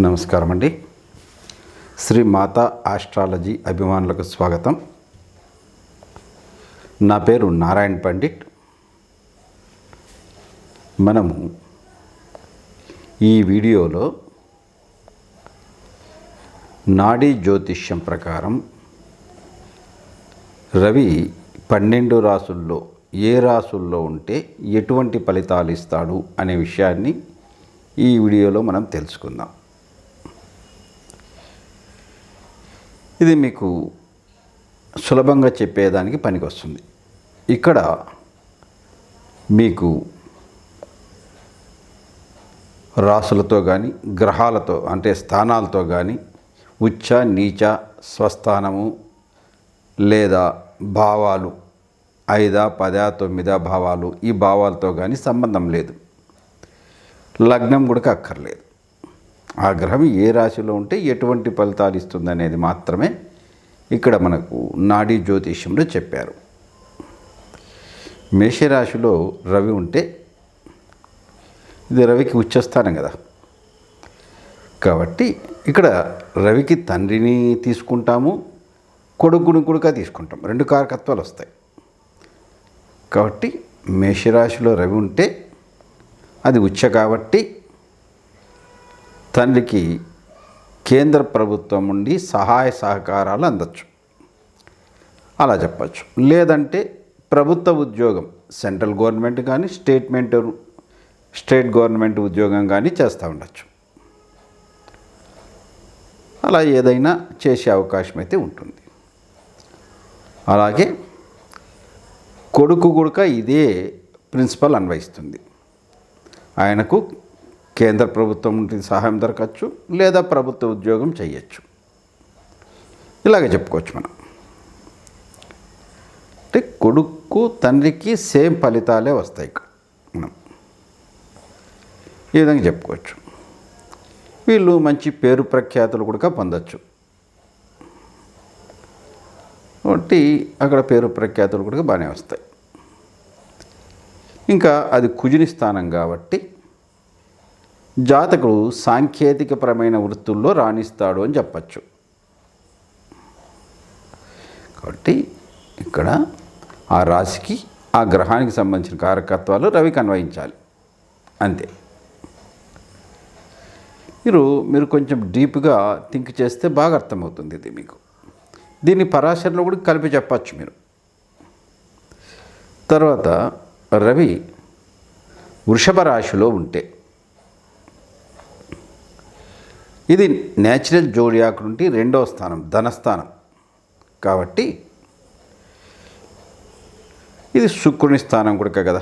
నమస్కారం అండి. శ్రీ మాతా ఆస్ట్రాలజీ అభిమానులకు స్వాగతం. నా పేరు నారాయణ్ పండిట్. మనము ఈ వీడియోలో నాడీ జ్యోతిష్యం ప్రకారం రవి 12 రాసుల్లో ఏ రాసుల్లో ఉంటే ఎటువంటి ఫలితాలు ఇస్తాడు అనే విషయాన్ని ఈ వీడియోలో మనం తెలుసుకుందాం. ఇది మీకు సులభంగా చెప్పేదానికి పనికొస్తుంది. ఇక్కడ మీకు రాసులతో కానీ గ్రహాలతో అంటే స్థానాలతో కానీ ఉచ్చ నీచ స్వస్థానము లేదా భావాలు 5, 10, 9 భావాలు ఈ భావాలతో కానీ సంబంధం లేదు. లగ్నం కూడా అక్కర్లేదు. ఆ గ్రహం ఏ రాశిలో ఉంటే ఎటువంటి ఫలితాలు ఇస్తుంది అనేది మాత్రమే ఇక్కడ మనకు నాడీ జ్యోతిష్యంలో చెప్పారు. మేషరాశిలో రవి ఉంటే ఇది రవికి ఉచ్చస్థానం కదా, కాబట్టి ఇక్కడ రవికి తండ్రిని తీసుకుంటాము, కొడుకుని కూడా తీసుకుంటాం. 2 కారకత్వాలు వస్తాయి. కాబట్టి మేషరాశిలో రవి ఉంటే అది ఉచ్చ కాబట్టి తండ్రికి కేంద్ర ప్రభుత్వం నుండి సహాయ సహకారాలు అందచ్చు, అలా చెప్పచ్చు. లేదంటే ప్రభుత్వ ఉద్యోగం సెంట్రల్ గవర్నమెంట్ కానీ స్టేట్ గవర్నమెంట్ ఉద్యోగం కానీ చేస్తూ ఉండొచ్చు. అలా ఏదైనా చేసే అవకాశం అయితే ఉంటుంది. అలాగే కొడుకు కూడా ఇదే ప్రిన్సిపల్ అన్వయిస్తుంది. ఆయనకు కేంద్ర ప్రభుత్వం నుండి సహాయం దొరకచ్చు, లేదా ప్రభుత్వ ఉద్యోగం చేయొచ్చు. ఇలాగే చెప్పుకోవచ్చు మనం. అంటే కొడుకు తండ్రికి సేమ్ ఫలితాలే వస్తాయి మనం ఈ విధంగా చెప్పుకోవచ్చు. వీళ్ళు మంచి పేరు ప్రఖ్యాతులు కూడా పొందొచ్చు. కాబట్టి అక్కడ పేరు ప్రఖ్యాతులు కూడా బాగానే వస్తాయి. ఇంకా అది కుజుని స్థానం కాబట్టి జాతకుడు సాంకేతికపరమైన వృత్తుల్లో రాణిస్తాడు అని చెప్పచ్చు. కాబట్టి ఇక్కడ ఆ రాశికి ఆ గ్రహానికి సంబంధించిన కారకత్వాలు రవికి అన్వయించాలి, అంతే. మీరు కొంచెం డీప్గా థింక్ చేస్తే బాగా అర్థమవుతుంది ఇది మీకు. దీన్ని పరాశరలో కూడా కలిపి చెప్పచ్చు మీరు. తర్వాత రవి వృషభ రాశిలో ఉంటే ఇది న్యాచురల్ జోడియాక్ నుండి 2వ స్థానం, ధనస్థానం కాబట్టి ఇది శుక్రుని స్థానం కూడా కదా.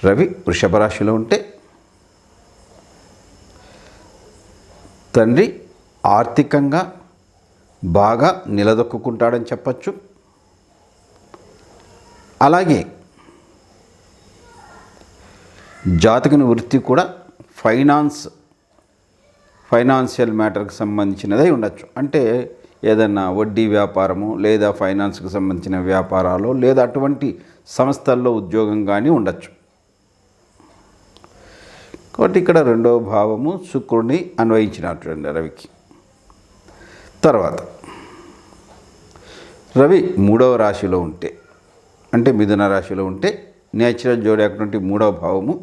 రవి వృషభ రాశిలో ఉంటే తండ్రి ఆర్థికంగా బాగా నిలదొక్కుంటాడని చెప్పచ్చు. అలాగే జాతకుని వృత్తి కూడా ఫైనాన్షియల్ మ్యాటర్కి సంబంధించినదై ఉండొచ్చు. అంటే ఏదన్నా వడ్డీ వ్యాపారము లేదా ఫైనాన్స్కి సంబంధించిన వ్యాపారాలు లేదా అటువంటి సంస్థల్లో ఉద్యోగం కానీ ఉండొచ్చు. కాబట్టి ఇక్కడ 2వ భావము శుక్రుడిని అన్వయించినటువంటి రవికి. తర్వాత రవి 3వ రాశిలో ఉంటే అంటే మిథున రాశిలో ఉంటే నేచురల్ జోడియాక్ నుండి 3వ భావము.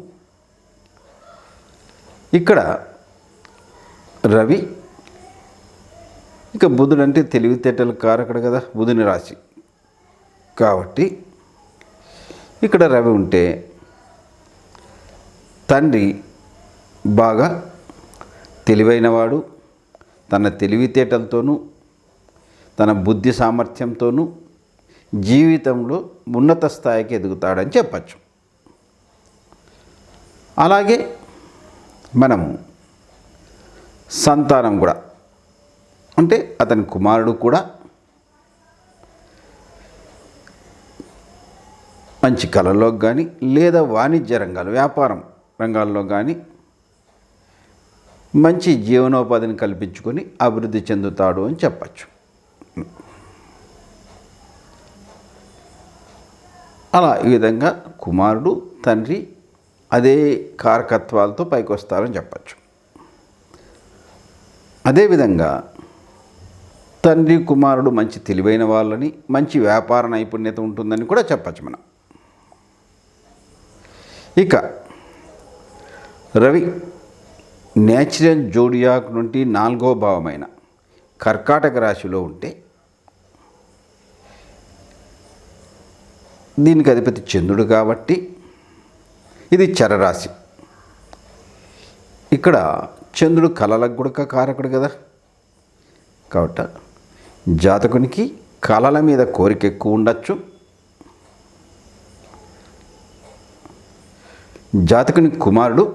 ఇక్కడ రవి ఇక బుధుడు అంటే తెలివితేటలు కారకుడు కదా, బుధుని రాశి కాబట్టి ఇక్కడ రవి ఉంటే తండ్రి బాగా తెలివైనవాడు, తన తెలివితేటలతోనూ తన బుద్ధి సామర్థ్యంతోనూ జీవితంలో ఉన్నత స్థాయికి ఎదుగుతాడని చెప్పచ్చు. అలాగే మనము సంతానం కూడా అంటే అతని కుమారుడు కూడా మంచి కళల్లో కానీ లేదా వాణిజ్య రంగాలు వ్యాపారం రంగాల్లో కానీ మంచి జీవనోపాధిని కల్పించుకొని అభివృద్ధి చెందుతాడు అని చెప్పచ్చు. అలా ఈ విధంగా కుమారుడు తండ్రి అదే కారకత్వాలతో పైకి వస్తారని చెప్పచ్చు. అదేవిధంగా తండ్రి కుమారుడు మంచి తెలివైన వాళ్ళని, మంచి వ్యాపార నైపుణ్యత ఉంటుందని కూడా చెప్పచ్చు మనం. ఇక రవి నేచురల్ జోడియాక్ నుండి 4వ భావమైన కర్కాటక రాశిలో ఉంటే దీనికి అధిపతి చంద్రుడు కాబట్టి ఇది చరరాశి. ఇక్కడ చంద్రుడు కళలకు కూడా కారకుడు కదా, కాబట్టి జాతకునికి కళల మీద కోరిక ఎక్కువ ఉండొచ్చు. జాతకుని కుమారుడు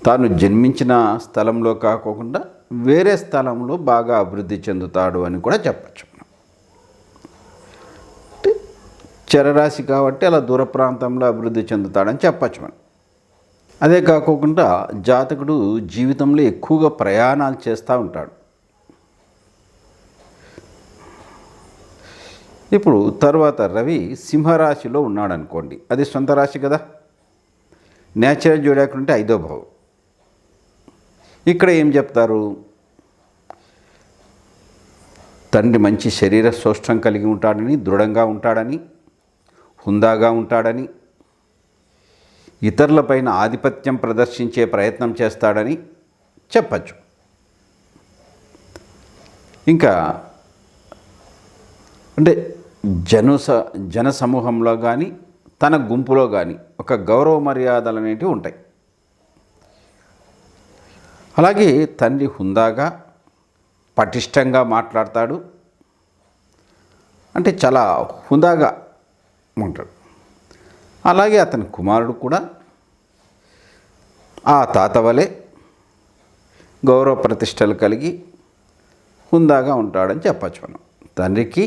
తాను జన్మించిన స్థలంలో కాకుండా వేరే స్థలంలో బాగా అభివృద్ధి చెందుతాడు అని కూడా చెప్పచ్చు. చరరాశి కాబట్టి అలా దూర ప్రాంతంలో అభివృద్ధి చెందుతాడని చెప్పచ్చు మనం. అదే కాకుండా జాతకుడు జీవితంలో ఎక్కువగా ప్రయాణాలు చేస్తూ ఉంటాడు. ఇప్పుడు తర్వాత రవి సింహరాశిలో ఉన్నాడు అనుకోండి, అది సొంత రాశి కదా, నేచురల్ జోడియాక్ ఉంటే 5వ భావం. ఇక్కడ ఏం చెప్తారు, తండ్రి మంచి శరీర సౌష్ఠం కలిగి ఉంటాడని, దృఢంగా ఉంటాడని, హుందాగా ఉంటాడని, ఇతరులపైన ఆధిపత్యం ప్రదర్శించే ప్రయత్నం చేస్తాడని చెప్పచ్చు. ఇంకా అంటే జన సమూహంలో కానీ తన గుంపులో కానీ ఒక గౌరవ మర్యాదలు అనేటివి ఉంటాయి. అలాగే తండ్రి హుందాగా పటిష్టంగా మాట్లాడతాడు, అంటే చాలా హుందాగా ఉంటాడు. అలాగే అతని కుమారుడు కూడా ఆ తాత వలె గౌరవ ప్రతిష్టలు కలిగి హుందాగా ఉంటాడని చెప్పచ్చు మనం. తండ్రికి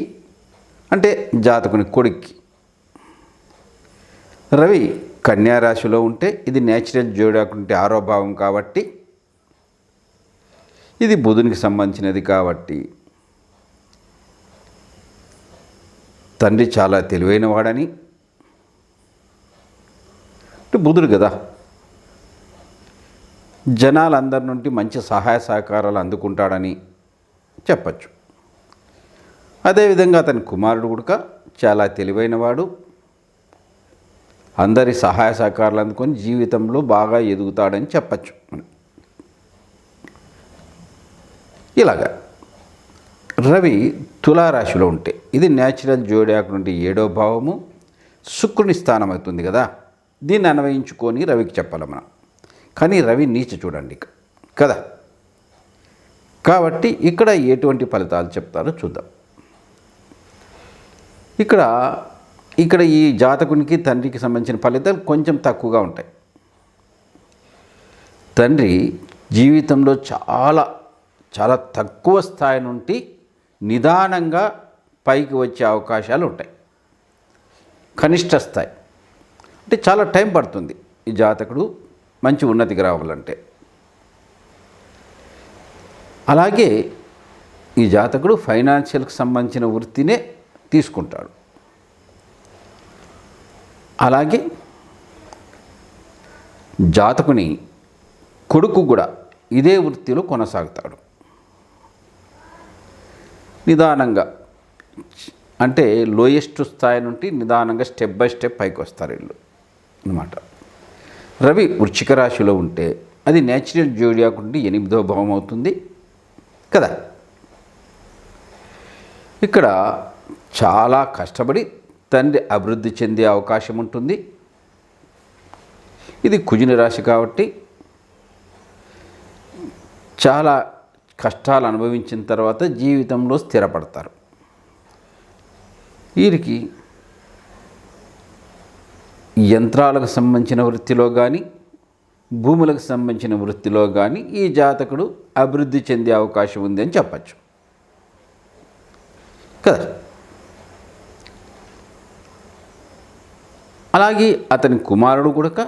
అంటే జాతకుని కొడుక్కి. రవి కన్యా రాశిలో ఉంటే ఇది నేచురల్ జోడియాక్ ఉంటే 6వ భావం కాబట్టి ఇది బుధునికి సంబంధించినది కాబట్టి తండ్రి చాలా తెలివైన వాడని, బుధుడు కదా, జనాలందరి నుండి మంచి సహాయ సహకారాలు అందుకుంటాడని చెప్పచ్చు. అదేవిధంగా అతని కుమారుడు కూడా చాలా తెలివైనవాడు, అందరి సహాయ సహకారాలు అందుకొని జీవితంలో బాగా ఎదుగుతాడని చెప్పచ్చు. ఇలాగా రవి తులారాశిలో ఉంటే ఇది నేచురల్ జోడియాక్ నుండి 7వ భావము, శుక్రుని స్థానం అవుతుంది కదా, దీన్ని అన్వయించుకొని రవికి చెప్పాలి మనం. కానీ రవి నీచ చూడండి కదా, కాబట్టి ఇక్కడ ఎటువంటి ఫలితాలు చెప్తారో చూద్దాం. ఇక్కడ ఈ జాతకునికి తండ్రికి సంబంధించిన ఫలితాలు కొంచెం తక్కువగా ఉంటాయి. తండ్రి జీవితంలో చాలా చాలా తక్కువ స్థాయి నుండి నిదానంగా పైకి వచ్చే అవకాశాలు ఉంటాయి. కనిష్ట స్థాయి అంటే చాలా టైం పడుతుంది ఈ జాతకుడు మంచి ఉన్నతికి రావాలంటే. అలాగే ఈ జాతకుడు ఫైనాన్షియల్కి సంబంధించిన వృత్తినే తీసుకుంటాడు. అలాగే జాతకుని కొడుకు కూడా ఇదే వృత్తిలో కొనసాగుతాడు. నిదానంగా అంటే లోయెస్ట్ స్థాయి నుండి నిదానంగా స్టెప్ బై స్టెప్ పైకి వస్తారు వీళ్ళు అన్నమాట. రవి వృశ్చిక రాశిలో ఉంటే అది నేచురల్ జోడియాక్ నుండి 8వ భావం అవుతుంది కదా. ఇక్కడ చాలా కష్టపడి తండ్రి అభివృద్ధి చెందే అవకాశం ఉంటుంది. ఇది కుజుని రాశి కాబట్టి చాలా కష్టాలు అనుభవించిన తర్వాత జీవితంలో స్థిరపడతారు. వీరికి యంత్రాలకు సంబంధించిన వృత్తిలో కానీ భూములకు సంబంధించిన వృత్తిలో కానీ ఈ జాతకుడు అభివృద్ధి చెందే అవకాశం ఉంది అని చెప్పచ్చు కదా. అలాగే అతని కుమారుడు కూడా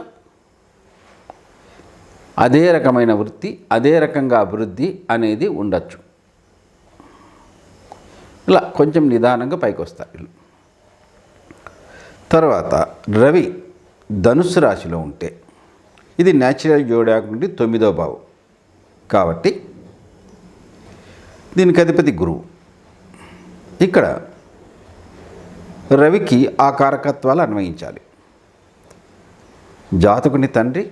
అదే రకమైన వృత్తి, అదే రకంగా అభివృద్ధి అనేది ఉండొచ్చు. ఇలా కొంచెం నిదానంగా పైకి వస్తారు. తర్వాత రవి ధనుస్సు రాశిలో ఉంటే ఇది న్యాచురల్ జోడియాక్ నుండి 9వ భావం కాబట్టి దీనికి అధిపతి గురువు. ఇక్కడ రవికి ఆ కారకత్వాలు అన్వయించాలి. జాతకుని తండ్రి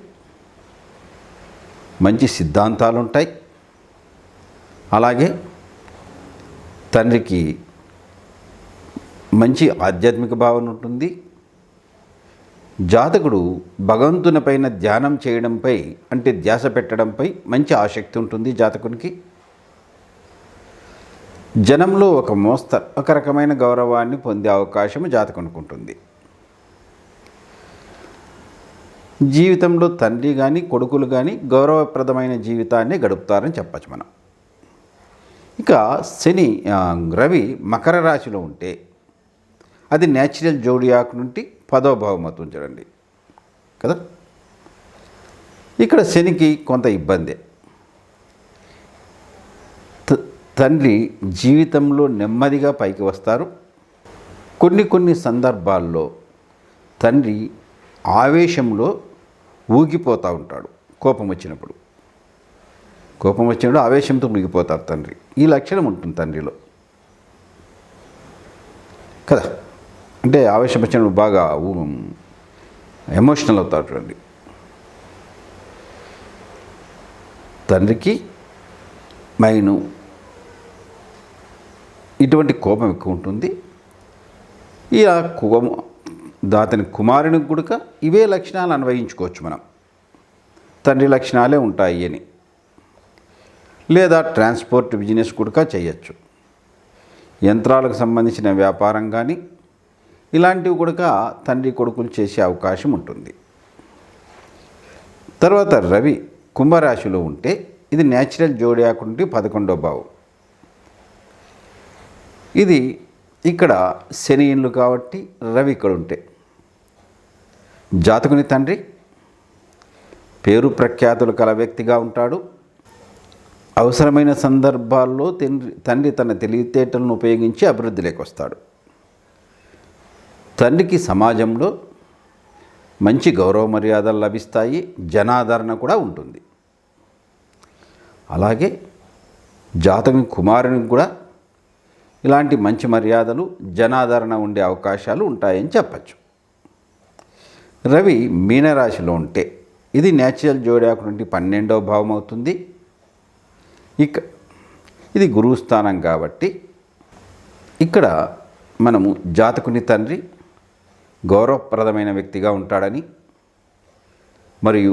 మంచి సిద్ధాంతాలు ఉంటాయి. అలాగే తండ్రికి మంచి ఆధ్యాత్మిక భావన ఉంటుంది. జాతకుడు భగవంతుని పైన ధ్యానం చేయడంపై అంటే ధ్యాస పెట్టడంపై మంచి ఆసక్తి ఉంటుంది జాతకునికి. జనంలో ఒక రకమైన గౌరవాన్ని పొందే అవకాశం జాతకునికి ఉంటుంది. జీవితంలో తండ్రి కానీ కొడుకులు కానీ గౌరవప్రదమైన జీవితాన్ని గడుపుతారని చెప్పచ్చు మనం. ఇక రవి మకర రాశిలో ఉంటే అది న్యాచురల్ జోడియాక్ నుండి 10వ భావం అవుతుంది చూడండి కదా. ఇక్కడ శనికి కొంత ఇబ్బందే. తండ్రి జీవితంలో నెమ్మదిగా పైకి వస్తారు. కొన్ని సందర్భాల్లో తండ్రి ఆవేశంలో ఊగిపోతూ ఉంటాడు. కోపం వచ్చినప్పుడు ఆవేశంతో మునిగిపోతారు తండ్రి. ఈ లక్షణం ఉంటుంది తండ్రిలో కదా. అంటే ఆవేశం వచ్చినప్పుడు బాగా ఎమోషనల్ అవుతారు చూడండి. తండ్రికి మైను ఇటువంటి కోపం ఎక్కువ ఉంటుంది. ఈ అతని కుమారునికి కూడా ఇవే లక్షణాలు అన్వయించుకోవచ్చు మనం. తండ్రి లక్షణాలే ఉంటాయి అని. లేదా ట్రాన్స్పోర్ట్ బిజినెస్ కూడా చేయొచ్చు. యంత్రాలకు సంబంధించిన వ్యాపారం కానీ ఇలాంటివి కూడా తండ్రి కొడుకులు చేసే అవకాశం ఉంటుంది. తర్వాత రవి కుంభరాశిలో ఉంటే ఇది న్యాచురల్ జోడియాక్ నుండి 11వ భావం. ఇది ఇక్కడ శని ఇల్లు కాబట్టి రవి ఇక్కడ ఉంటే జాతకుని తండ్రి పేరు ప్రఖ్యాతులు కల వ్యక్తిగా ఉంటాడు. అవసరమైన సందర్భాల్లో తండ్రి తన తెలివితేటలను ఉపయోగించి అభివృద్ధిలోకి వస్తాడు. తండ్రికి సమాజంలో మంచి గౌరవ మర్యాదలు లభిస్తాయి. జనాదరణ కూడా ఉంటుంది. అలాగే జాతకుని కుమారునికి కూడా ఇలాంటి మంచి మర్యాదలు జనాదరణ ఉండే అవకాశాలు ఉంటాయని చెప్పచ్చు. రవి మీనరాశిలో ఉంటే ఇది న్యాచురల్ జోడియాక్ నుండి 12వ భావం అవుతుంది. ఇది గురువు స్థానం కాబట్టి ఇక్కడ మనము జాతకుని తండ్రి గౌరవప్రదమైన వ్యక్తిగా ఉంటాడని, మరియు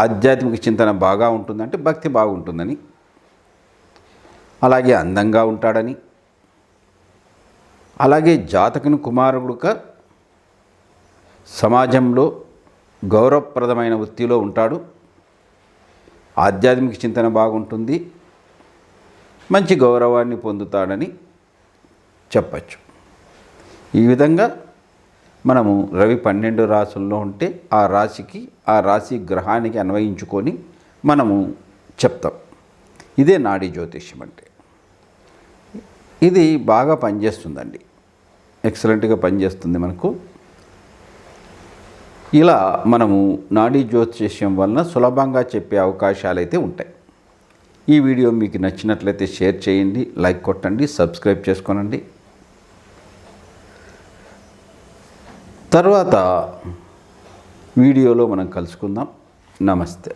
ఆధ్యాత్మిక చింతన బాగా ఉంటుందంటే భక్తి బాగుంటుందని, అలాగే అందంగా ఉంటాడని, అలాగే జాతకుని కుమారుడుగా సమాజంలో గౌరవప్రదమైన వృత్తిలో ఉంటాడు. ఆధ్యాత్మిక చింతన బాగుంటుంది. మంచి గౌరవాన్ని పొందుతాడని చెప్పచ్చు. ఈ విధంగా మనము రవి 12 రాశుల్లో ఉంటే ఆ రాశి గ్రహానికి అన్వయించుకొని మనము చెప్తాం. ఇదే నాడీ జ్యోతిష్యం అంటే. ఇది బాగా పనిచేస్తుందండి. ఎక్సలెంట్గా పనిచేస్తుంది మనకు. ఇలా మనము నాడీ జ్యోతిష్యం వలన సులభంగా చెప్పే అవకాశాలు అయితే ఉంటాయి. ఈ వీడియో మీకు నచ్చినట్లయితే షేర్ చేయండి, లైక్ కొట్టండి, సబ్స్క్రైబ్ చేసుకోనండి. తర్వాత వీడియోలో మనం కలుసుకుందాం. నమస్తే.